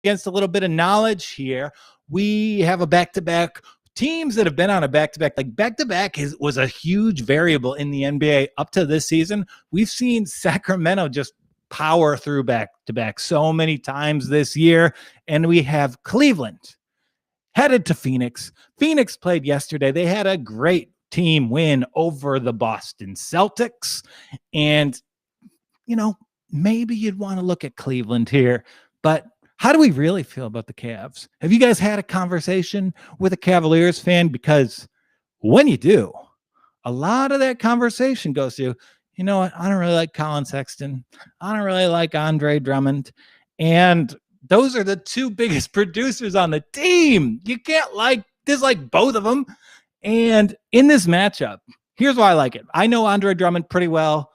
against a little bit of knowledge here, we have a back-to-back teams that have been on a back-to-back. Like back-to-back was a huge variable in the NBA up to this season. We've seen Sacramento just power through back-to-back so many times this year. And we have Cleveland headed to Phoenix. Phoenix played yesterday. They had a great team win over the Boston Celtics. And, maybe you'd want to look at Cleveland here. But how do we really feel about the Cavs? Have you guys had a conversation with a Cavaliers fan? Because when you do, a lot of that conversation goes to, you know what? I don't really like Colin Sexton. I don't really like Andre Drummond. And those are the two biggest producers on the team. You can't dislike both of them. And in this matchup, here's why I like it. I know Andre Drummond pretty well.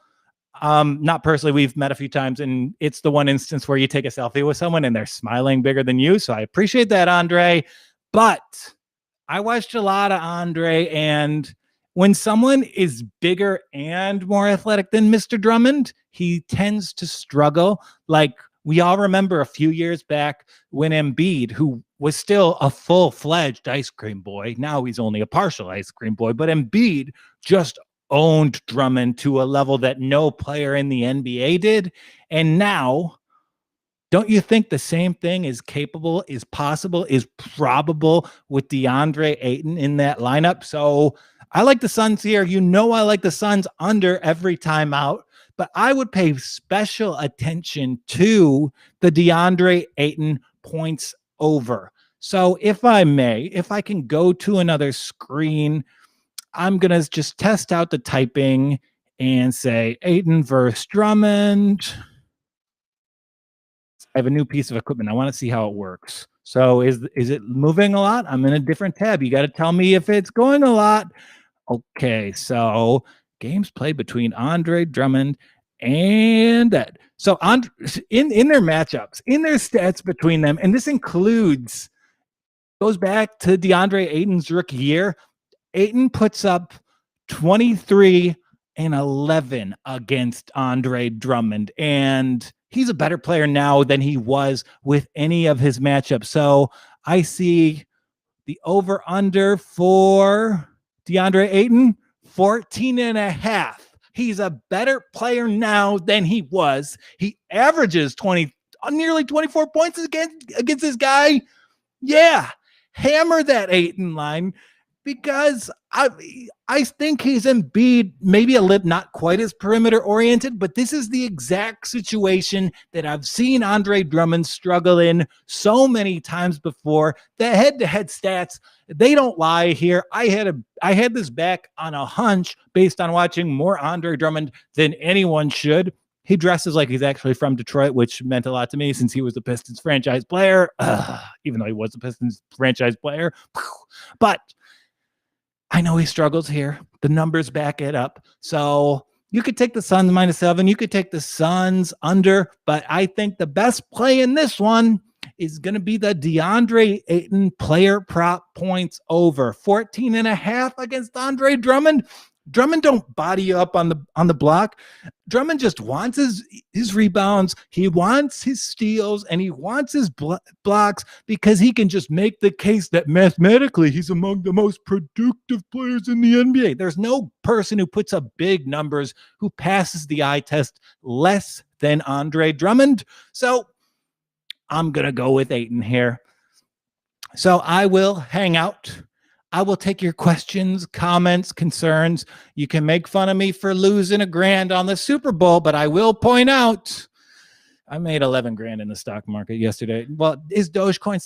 Not personally, we've met a few times, and it's the one instance where you take a selfie with someone and they're smiling bigger than you. So I appreciate that, Andre. But I watched a lot of Andre, and when someone is bigger and more athletic than Mr. Drummond, he tends to struggle. Like we all remember a few years back when Embiid, who was still a full-fledged ice cream boy, now he's only a partial ice cream boy, but Embiid just owned Drummond to a level that no player in the NBA did. And now, don't you think the same thing is capable, is possible, is probable with DeAndre Ayton in that lineup? So I like the Suns here. I like the Suns under every time out, but I would pay special attention to the DeAndre Ayton points over. So if I can go to another screen, I'm going to just test out the typing and say Ayton versus Drummond. I have a new piece of equipment. I want to see how it works. So is it moving a lot? I'm in a different tab. You got to tell me if it's going a lot. Okay, so games played between Andre Drummond and that. So in their matchups, in their stats between them, and this goes back to DeAndre Ayton's rookie year. Ayton puts up 23 and 11 against Andre Drummond, and he's a better player now than he was with any of his matchups. So I see the over-under for DeAndre Ayton, 14.5. He's a better player now than he was. He averages nearly 24 points against this guy. Yeah, hammer that Ayton line. Because I think he's Embiid, maybe a little not quite as perimeter oriented, but this is the exact situation that I've seen Andre Drummond struggle in so many times before. The head-to-head stats, they don't lie here. I had this back on a hunch based on watching more Andre Drummond than anyone should. He dresses like he's actually from Detroit, which meant a lot to me since he was the Pistons franchise player, even though he was the Pistons franchise player. But I know he struggles here. The numbers back it up. So you could take the Suns -7. You could take the Suns under. But I think the best play in this one is going to be the DeAndre Ayton player prop points over. 14.5 against Andre Drummond. Drummond don't body you up on the block. Drummond just wants his rebounds. He wants his steals and he wants his blocks because he can just make the case that mathematically he's among the most productive players in the NBA. There's no person who puts up big numbers who passes the eye test less than Andre Drummond. So I'm going to go with Ayton here. So I will hang out. I will take your questions, comments, concerns. You can make fun of me for losing $1,000 on the Super Bowl, but I will point out I made $11,000 in the stock market yesterday. Well, is Dogecoin